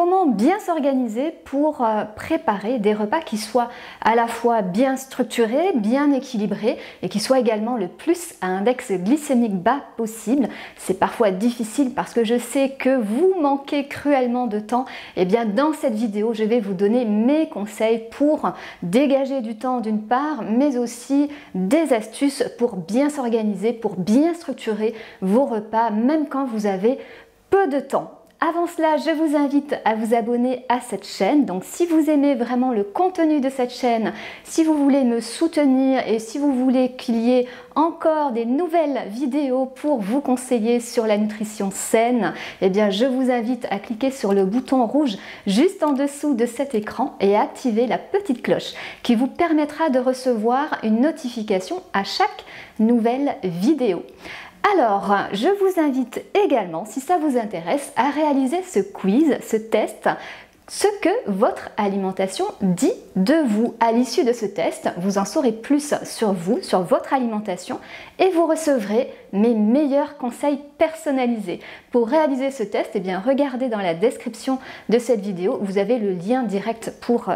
Comment bien s'organiser pour préparer des repas qui soient à la fois bien structurés, bien équilibrés et qui soient également le plus à index glycémique bas possible. C'est parfois difficile parce que je sais que vous manquez cruellement de temps. Et bien dans cette vidéo, je vais vous donner mes conseils pour dégager du temps d'une part, mais aussi des astuces pour bien s'organiser, pour bien structurer vos repas, même quand vous avez peu de temps. Avant cela, je vous invite à vous abonner à cette chaîne. Donc si vous aimez vraiment le contenu de cette chaîne, si vous voulez me soutenir et si vous voulez qu'il y ait encore des nouvelles vidéos pour vous conseiller sur la nutrition saine, eh bien je vous invite à cliquer sur le bouton rouge juste en dessous de cet écran et à activer la petite cloche qui vous permettra de recevoir une notification à chaque nouvelle vidéo. Alors, je vous invite également, si ça vous intéresse, à réaliser ce quiz, ce test, ce que votre alimentation dit de vous. À l'issue de ce test, vous en saurez plus sur vous, sur votre alimentation et vous recevrez mes meilleurs conseils personnalisés. Pour réaliser ce test, eh bien, regardez dans la description de cette vidéo, vous avez le lien direct pour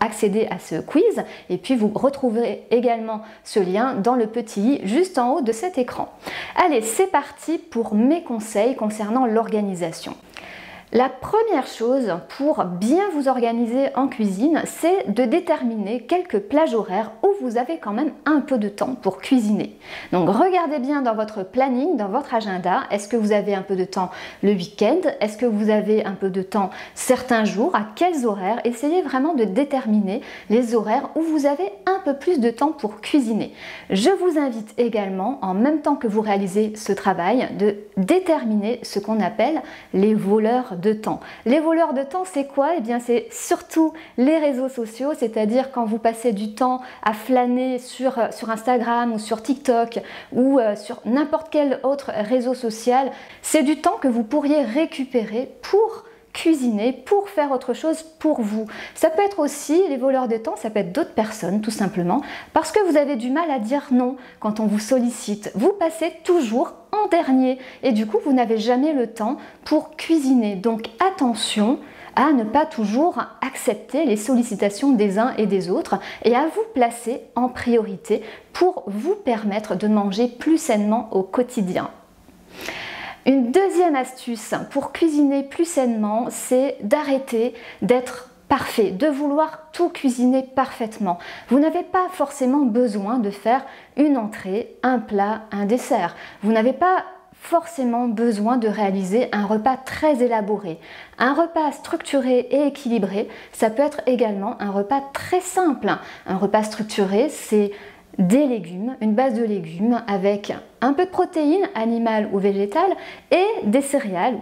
accéder à ce quiz et puis vous retrouverez également ce lien dans le petit i juste en haut de cet écran. Allez, c'est parti pour mes conseils concernant l'organisation. La première chose pour bien vous organiser en cuisine, c'est de déterminer quelques plages horaires où vous avez quand même un peu de temps pour cuisiner. Donc regardez bien dans votre planning, dans votre agenda, est-ce que vous avez un peu de temps le week-end? Est-ce que vous avez un peu de temps certains jours? À quels horaires? Essayez vraiment de déterminer les horaires où vous avez un peu plus de temps pour cuisiner. Je vous invite également, en même temps que vous réalisez ce travail, de déterminer ce qu'on appelle les voleurs de temps. Les voleurs de temps, c'est quoi? Eh bien, c'est surtout les réseaux sociaux, c'est-à-dire quand vous passez du temps à flâner sur Instagram ou sur TikTok ou sur n'importe quel autre réseau social, c'est du temps que vous pourriez récupérer pour cuisiner, pour faire autre chose pour vous. Ça peut être aussi, les voleurs de temps, ça peut être d'autres personnes tout simplement, parce que vous avez du mal à dire non quand on vous sollicite. Vous passez toujours en dernier et du coup vous n'avez jamais le temps pour cuisiner. Donc attention à ne pas toujours accepter les sollicitations des uns et des autres et à vous placer en priorité pour vous permettre de manger plus sainement au quotidien. Une deuxième astuce pour cuisiner plus sainement, c'est d'arrêter d'être parfait, de vouloir tout cuisiner parfaitement. Vous n'avez pas forcément besoin de faire une entrée, un plat, un dessert. Vous n'avez pas forcément besoin de réaliser un repas très élaboré. Un repas structuré et équilibré, ça peut être également un repas très simple. Un repas structuré, c'est des légumes, une base de légumes avec un peu de protéines animales ou végétales et des céréales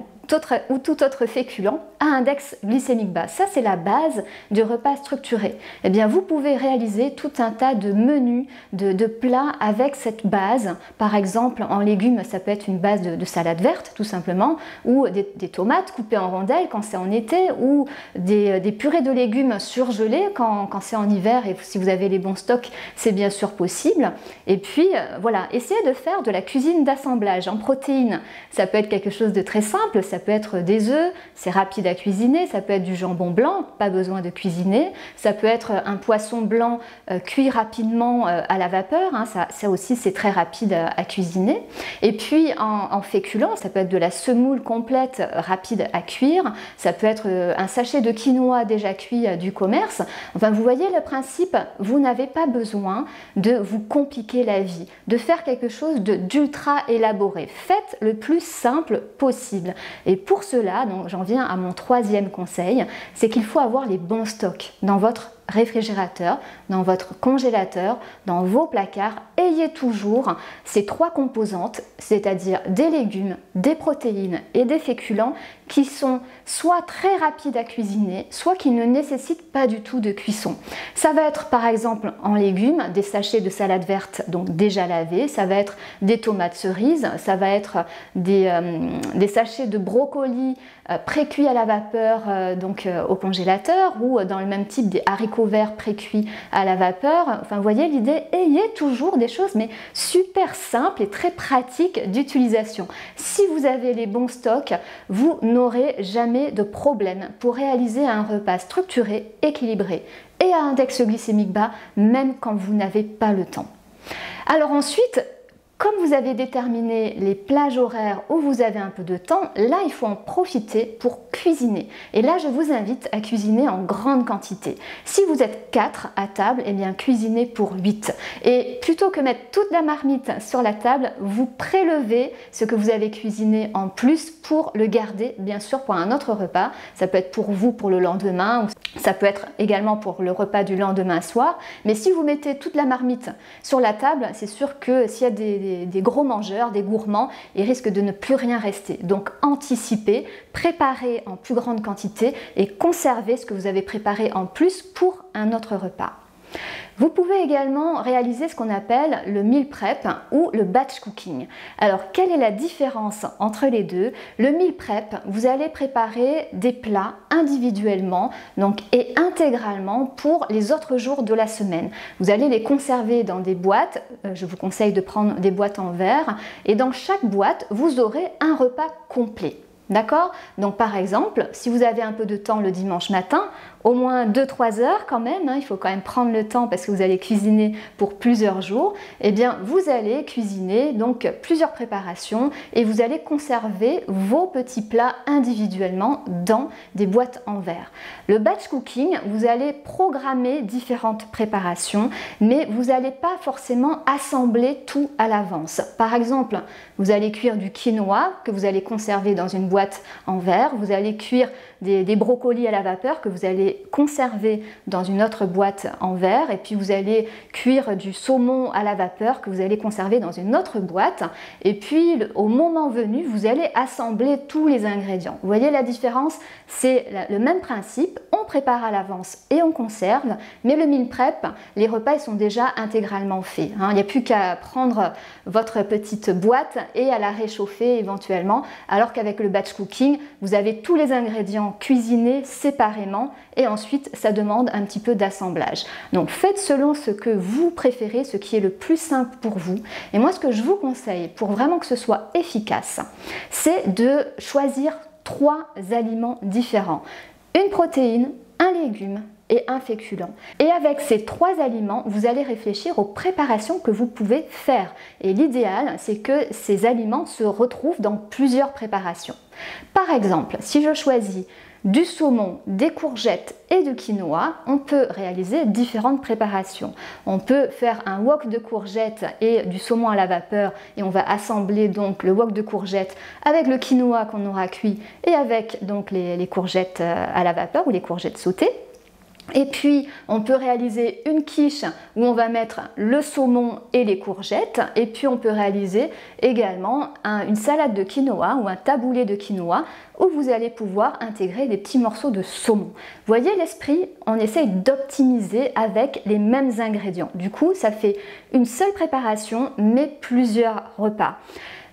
ou tout autre féculent à index glycémique bas. Ça, c'est la base du repas structuré. Eh bien, vous pouvez réaliser tout un tas de menus, de plats avec cette base. Par exemple, en légumes, ça peut être une base de salade verte, tout simplement, ou des tomates coupées en rondelles quand c'est en été, ou des purées de légumes surgelées quand c'est en hiver, et si vous avez les bons stocks, c'est bien sûr possible. Et puis, voilà, essayez de faire de la cuisine d'assemblage en protéines. Ça peut être quelque chose de très simple, ça peut être des œufs, c'est rapide à cuisiner, ça peut être du jambon blanc, pas besoin de cuisiner, ça peut être un poisson blanc cuit rapidement à la vapeur, hein, ça aussi c'est très rapide à cuisiner. Et puis en féculent, ça peut être de la semoule complète rapide à cuire, ça peut être un sachet de quinoa déjà cuit du commerce. Enfin, vous voyez le principe, vous n'avez pas besoin de vous compliquer la vie, de faire quelque chose d'ultra élaboré. Faites le plus simple possible. Et pour cela, donc j'en viens à mon troisième conseil, c'est qu'il faut avoir les bons stocks dans votre réfrigérateur, dans votre congélateur, dans vos placards. Ayez toujours ces trois composantes, c'est-à-dire des légumes, des protéines et des féculents qui sont soit très rapides à cuisiner, soit qui ne nécessitent pas du tout de cuisson. Ça va être par exemple en légumes, des sachets de salade verte donc déjà lavés, ça va être des tomates cerises, ça va être des sachets de brocolis pré-cuits à la vapeur au congélateur ou dans le même type des haricots haricots verts pré-cuits à la vapeur. Enfin, vous voyez l'idée, ayez toujours des choses mais super simples et très pratiques d'utilisation. Si vous avez les bons stocks, vous n'aurez jamais de problème pour réaliser un repas structuré, équilibré et à index glycémique bas, même quand vous n'avez pas le temps. Alors ensuite, comme vous avez déterminé les plages horaires où vous avez un peu de temps, là il faut en profiter pour cuisiner. Et là je vous invite à cuisiner en grande quantité. Si vous êtes 4 à table, eh bien cuisinez pour 8. Et plutôt que mettre toute la marmite sur la table, vous prélevez ce que vous avez cuisiné en plus pour le garder bien sûr pour un autre repas. Ça peut être pour vous pour le lendemain, ou ça peut être également pour le repas du lendemain soir. Mais si vous mettez toute la marmite sur la table, c'est sûr que s'il y a des gros mangeurs, des gourmands, il risque de ne plus rien rester. Donc anticipez, préparez en plus grande quantité et conservez ce que vous avez préparé en plus pour un autre repas. Vous pouvez également réaliser ce qu'on appelle le meal prep ou le batch cooking. Alors, quelle est la différence entre les deux? Le meal prep, vous allez préparer des plats individuellement et intégralement pour les autres jours de la semaine. Vous allez les conserver dans des boîtes. Je vous conseille de prendre des boîtes en verre. Et dans chaque boîte, vous aurez un repas complet. D'accord? Donc par exemple, si vous avez un peu de temps le dimanche matin, au moins 2-3 heures quand même, il faut quand même prendre le temps parce que vous allez cuisiner pour plusieurs jours, eh bien vous allez cuisiner donc plusieurs préparations et vous allez conserver vos petits plats individuellement dans des boîtes en verre. Le batch cooking, vous allez programmer différentes préparations, mais vous n'allez pas forcément assembler tout à l'avance. Par exemple, vous allez cuire du quinoa que vous allez conserver dans une boîte en verre, vous allez cuire des brocolis à la vapeur que vous allez conserver dans une autre boîte en verre et puis vous allez cuire du saumon à la vapeur que vous allez conserver dans une autre boîte et puis au moment venu vous allez assembler tous les ingrédients. Vous voyez la différence? C'est le même principe, on prépare à l'avance et on conserve, mais le meal prep, les repas ils sont déjà intégralement faits. Il n'y a plus qu'à prendre votre petite boîte et à la réchauffer éventuellement, alors qu'avec le batch cooking, vous avez tous les ingrédients cuisinés séparément et ensuite ça demande un petit peu d'assemblage. Donc faites selon ce que vous préférez, ce qui est le plus simple pour vous. Et moi ce que je vous conseille pour vraiment que ce soit efficace, c'est de choisir 3 aliments différents. Une protéine, un légume et un féculent. Et avec ces 3 aliments, vous allez réfléchir aux préparations que vous pouvez faire. Et l'idéal, c'est que ces aliments se retrouvent dans plusieurs préparations. Par exemple, si je choisis du saumon, des courgettes et du quinoa, on peut réaliser différentes préparations. On peut faire un wok de courgettes et du saumon à la vapeur et on va assembler donc le wok de courgettes avec le quinoa qu'on aura cuit et avec donc les courgettes à la vapeur ou les courgettes sautées. Et puis on peut réaliser une quiche où on va mettre le saumon et les courgettes et puis on peut réaliser également une salade de quinoa ou un taboulé de quinoa où vous allez pouvoir intégrer des petits morceaux de saumon. Vous voyez l'esprit, on essaye d'optimiser avec les mêmes ingrédients. Du coup ça fait une seule préparation mais plusieurs repas.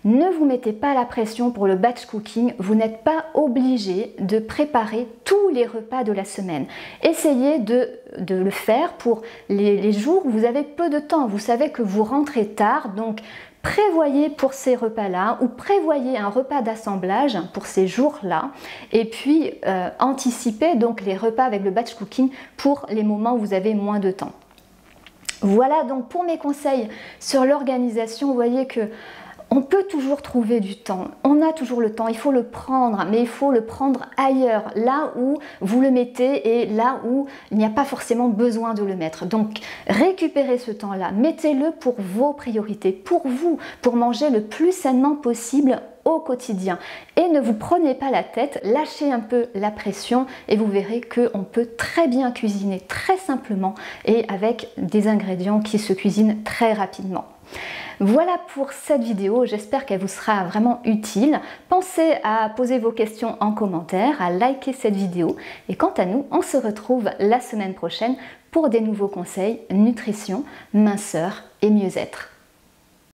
Ne vous mettez pas la pression pour le batch cooking, vous n'êtes pas obligé de préparer tous les repas de la semaine. Essayez de le faire pour les jours où vous avez peu de temps. Vous savez que vous rentrez tard, donc prévoyez pour ces repas-là ou prévoyez un repas d'assemblage pour ces jours-là et puis anticipez donc les repas avec le batch cooking pour les moments où vous avez moins de temps. Voilà donc pour mes conseils sur l'organisation. Vous voyez que on peut toujours trouver du temps, on a toujours le temps, il faut le prendre, mais il faut le prendre ailleurs, là où vous le mettez et là où il n'y a pas forcément besoin de le mettre. Donc récupérez ce temps-là, mettez-le pour vos priorités, pour vous, pour manger le plus sainement possible au quotidien. Et ne vous prenez pas la tête, lâchez un peu la pression et vous verrez qu'on peut très bien cuisiner très simplement et avec des ingrédients qui se cuisinent très rapidement. Voilà pour cette vidéo, j'espère qu'elle vous sera vraiment utile. Pensez à poser vos questions en commentaire, à liker cette vidéo et quant à nous, on se retrouve la semaine prochaine pour des nouveaux conseils nutrition, minceur et mieux-être.